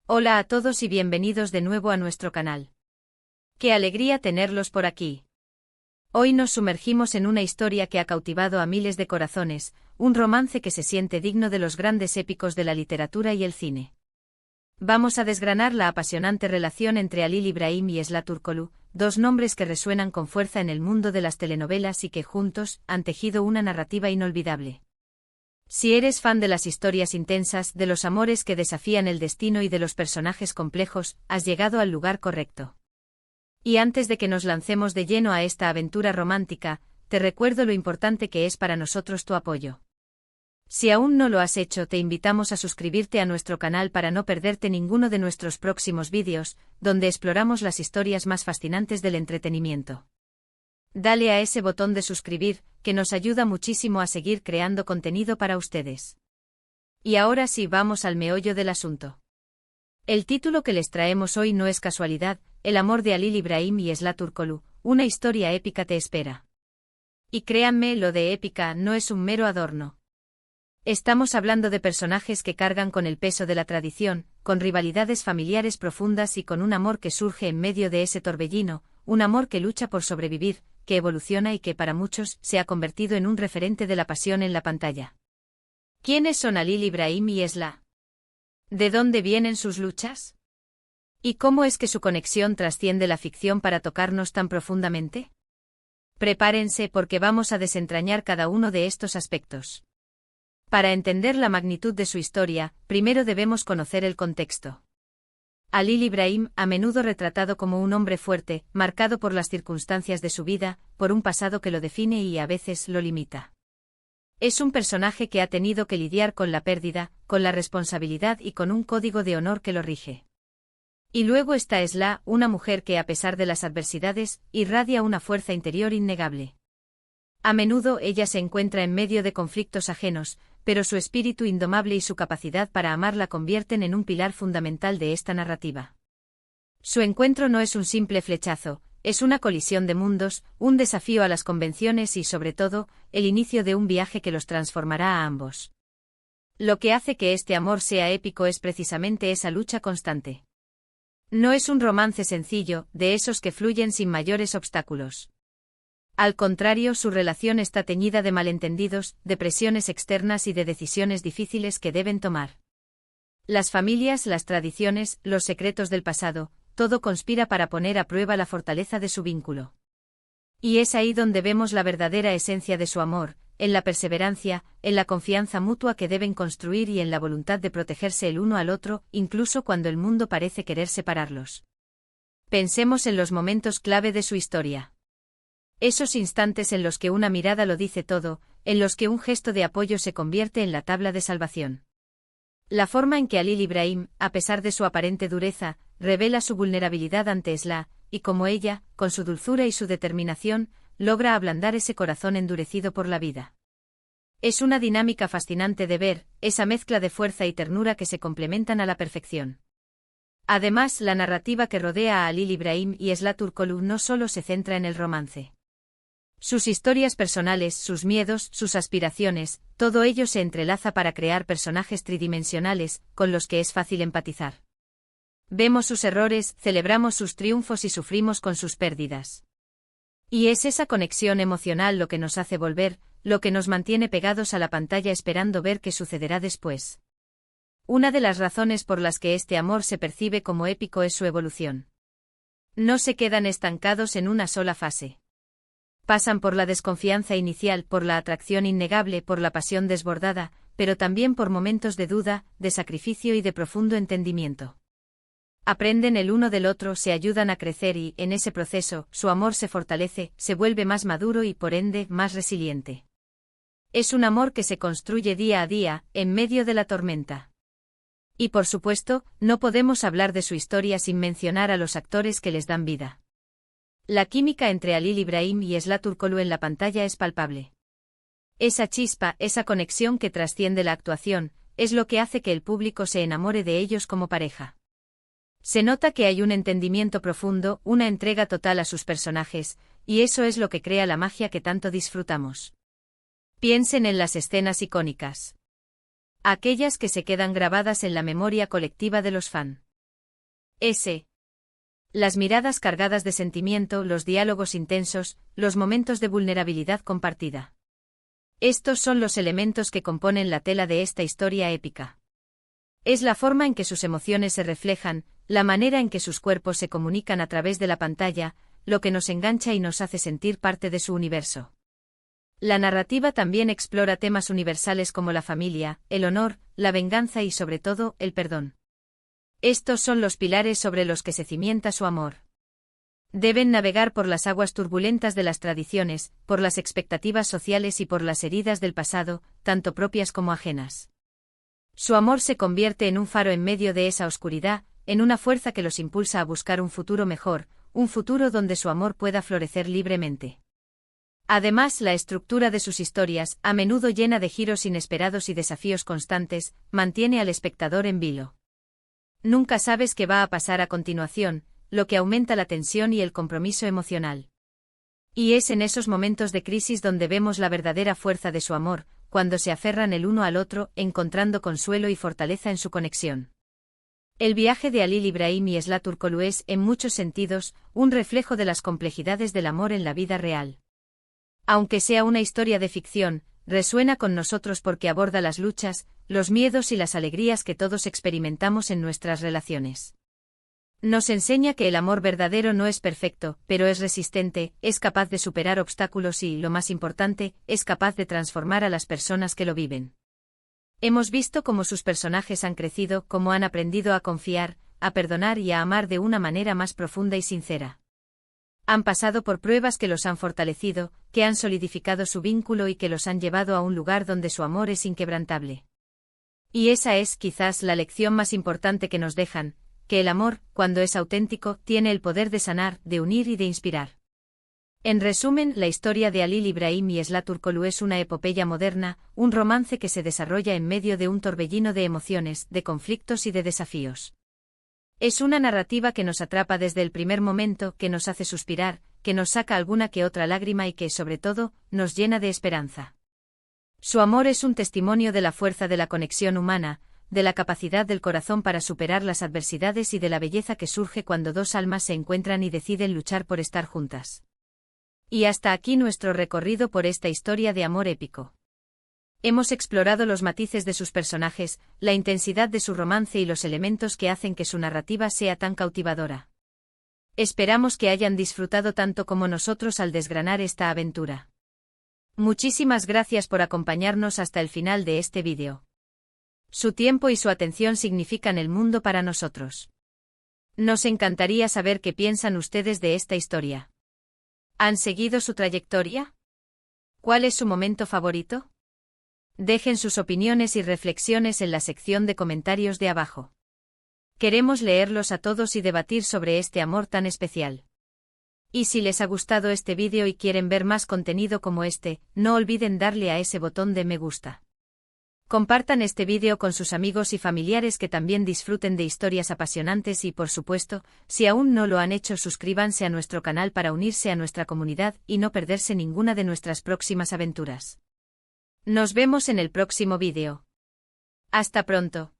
Hola a todos y bienvenidos de nuevo a nuestro canal. ¡Qué alegría tenerlos por aquí! Hoy nos sumergimos en una historia que ha cautivado a miles de corazones, un romance que se siente digno de los grandes épicos de la literatura y el cine. Vamos a desgranar la apasionante relación entre Halil Ibrahim y Esla Turkoglu, dos nombres que resuenan con fuerza en el mundo de las telenovelas y que juntos han tejido una narrativa inolvidable. Si eres fan de las historias intensas, de los amores que desafían el destino y de los personajes complejos, has llegado al lugar correcto. Y antes de que nos lancemos de lleno a esta aventura romántica, te recuerdo lo importante que es para nosotros tu apoyo. Si aún no lo has hecho, te invitamos a suscribirte a nuestro canal para no perderte ninguno de nuestros próximos vídeos, donde exploramos las historias más fascinantes del entretenimiento. Dale a ese botón de suscribir, que nos ayuda muchísimo a seguir creando contenido para ustedes. Y ahora sí, vamos al meollo del asunto. El título que les traemos hoy no es casualidad: El amor de Halil Ibrahim y Esla Turkoglu, una historia épica te espera. Y créanme, lo de épica no es un mero adorno. Estamos hablando de personajes que cargan con el peso de la tradición, con rivalidades familiares profundas y con un amor que surge en medio de ese torbellino, un amor que lucha por sobrevivir, que evoluciona y que para muchos se ha convertido en un referente de la pasión en la pantalla. ¿Quiénes son Halil Ibrahim y Esla? ¿De dónde vienen sus luchas? ¿Y cómo es que su conexión trasciende la ficción para tocarnos tan profundamente? Prepárense porque vamos a desentrañar cada uno de estos aspectos. Para entender la magnitud de su historia, primero debemos conocer el contexto. Halil Ibrahim, a menudo retratado como un hombre fuerte, marcado por las circunstancias de su vida, por un pasado que lo define y a veces lo limita. Es un personaje que ha tenido que lidiar con la pérdida, con la responsabilidad y con un código de honor que lo rige. Y luego está Esla, una mujer que a pesar de las adversidades, irradia una fuerza interior innegable. A menudo ella se encuentra en medio de conflictos ajenos, pero su espíritu indomable y su capacidad para amar la convierten en un pilar fundamental de esta narrativa. Su encuentro no es un simple flechazo, es una colisión de mundos, un desafío a las convenciones y, sobre todo, el inicio de un viaje que los transformará a ambos. Lo que hace que este amor sea épico es precisamente esa lucha constante. No es un romance sencillo, de esos que fluyen sin mayores obstáculos. Al contrario, su relación está teñida de malentendidos, de presiones externas y de decisiones difíciles que deben tomar. Las familias, las tradiciones, los secretos del pasado, todo conspira para poner a prueba la fortaleza de su vínculo. Y es ahí donde vemos la verdadera esencia de su amor, en la perseverancia, en la confianza mutua que deben construir y en la voluntad de protegerse el uno al otro, incluso cuando el mundo parece querer separarlos. Pensemos en los momentos clave de su historia. Esos instantes en los que una mirada lo dice todo, en los que un gesto de apoyo se convierte en la tabla de salvación. La forma en que Halil Ibrahim, a pesar de su aparente dureza, revela su vulnerabilidad ante Esla, y cómo ella, con su dulzura y su determinación, logra ablandar ese corazón endurecido por la vida. Es una dinámica fascinante de ver, esa mezcla de fuerza y ternura que se complementan a la perfección. Además, la narrativa que rodea a Halil Ibrahim y Esla Turkoglu no solo se centra en el romance. Sus historias personales, sus miedos, sus aspiraciones, todo ello se entrelaza para crear personajes tridimensionales, con los que es fácil empatizar. Vemos sus errores, celebramos sus triunfos y sufrimos con sus pérdidas. Y es esa conexión emocional lo que nos hace volver, lo que nos mantiene pegados a la pantalla esperando ver qué sucederá después. Una de las razones por las que este amor se percibe como épico es su evolución. No se quedan estancados en una sola fase. Pasan por la desconfianza inicial, por la atracción innegable, por la pasión desbordada, pero también por momentos de duda, de sacrificio y de profundo entendimiento. Aprenden el uno del otro, se ayudan a crecer y, en ese proceso, su amor se fortalece, se vuelve más maduro y, por ende, más resiliente. Es un amor que se construye día a día, en medio de la tormenta. Y por supuesto, no podemos hablar de su historia sin mencionar a los actores que les dan vida. La química entre Halil Ibrahim y Esla Turkoglu en la pantalla es palpable. Esa chispa, esa conexión que trasciende la actuación, es lo que hace que el público se enamore de ellos como pareja. Se nota que hay un entendimiento profundo, una entrega total a sus personajes, y eso es lo que crea la magia que tanto disfrutamos. Piensen en las escenas icónicas. Aquellas que se quedan grabadas en la memoria colectiva de los fans. S. Las miradas cargadas de sentimiento, los diálogos intensos, los momentos de vulnerabilidad compartida. Estos son los elementos que componen la tela de esta historia épica. Es la forma en que sus emociones se reflejan, la manera en que sus cuerpos se comunican a través de la pantalla, lo que nos engancha y nos hace sentir parte de su universo. La narrativa también explora temas universales como la familia, el honor, la venganza y sobre todo, el perdón. Estos son los pilares sobre los que se cimienta su amor. Deben navegar por las aguas turbulentas de las tradiciones, por las expectativas sociales y por las heridas del pasado, tanto propias como ajenas. Su amor se convierte en un faro en medio de esa oscuridad, en una fuerza que los impulsa a buscar un futuro mejor, un futuro donde su amor pueda florecer libremente. Además, la estructura de sus historias, a menudo llena de giros inesperados y desafíos constantes, mantiene al espectador en vilo. Nunca sabes qué va a pasar a continuación, lo que aumenta la tensión y el compromiso emocional. Y es en esos momentos de crisis donde vemos la verdadera fuerza de su amor, cuando se aferran el uno al otro, encontrando consuelo y fortaleza en su conexión. El viaje de Halil Ibrahim y Esla Turkoglu es, en muchos sentidos, un reflejo de las complejidades del amor en la vida real. Aunque sea una historia de ficción, resuena con nosotros porque aborda las luchas, los miedos y las alegrías que todos experimentamos en nuestras relaciones. Nos enseña que el amor verdadero no es perfecto, pero es resistente, es capaz de superar obstáculos y, lo más importante, es capaz de transformar a las personas que lo viven. Hemos visto cómo sus personajes han crecido, cómo han aprendido a confiar, a perdonar y a amar de una manera más profunda y sincera. Han pasado por pruebas que los han fortalecido, que han solidificado su vínculo y que los han llevado a un lugar donde su amor es inquebrantable. Y esa es, quizás, la lección más importante que nos dejan, que el amor, cuando es auténtico, tiene el poder de sanar, de unir y de inspirar. En resumen, la historia de Halil Ibrahim y Esla Turkoglu es una epopeya moderna, un romance que se desarrolla en medio de un torbellino de emociones, de conflictos y de desafíos. Es una narrativa que nos atrapa desde el primer momento, que nos hace suspirar, que nos saca alguna que otra lágrima y que, sobre todo, nos llena de esperanza. Su amor es un testimonio de la fuerza de la conexión humana, de la capacidad del corazón para superar las adversidades y de la belleza que surge cuando dos almas se encuentran y deciden luchar por estar juntas. Y hasta aquí nuestro recorrido por esta historia de amor épico. Hemos explorado los matices de sus personajes, la intensidad de su romance y los elementos que hacen que su narrativa sea tan cautivadora. Esperamos que hayan disfrutado tanto como nosotros al desgranar esta aventura. Muchísimas gracias por acompañarnos hasta el final de este vídeo. Su tiempo y su atención significan el mundo para nosotros. Nos encantaría saber qué piensan ustedes de esta historia. ¿Han seguido su trayectoria? ¿Cuál es su momento favorito? Dejen sus opiniones y reflexiones en la sección de comentarios de abajo. Queremos leerlos a todos y debatir sobre este amor tan especial. Y si les ha gustado este vídeo y quieren ver más contenido como este, no olviden darle a ese botón de me gusta. Compartan este vídeo con sus amigos y familiares que también disfruten de historias apasionantes y, por supuesto, si aún no lo han hecho, suscríbanse a nuestro canal para unirse a nuestra comunidad y no perderse ninguna de nuestras próximas aventuras. Nos vemos en el próximo vídeo. Hasta pronto.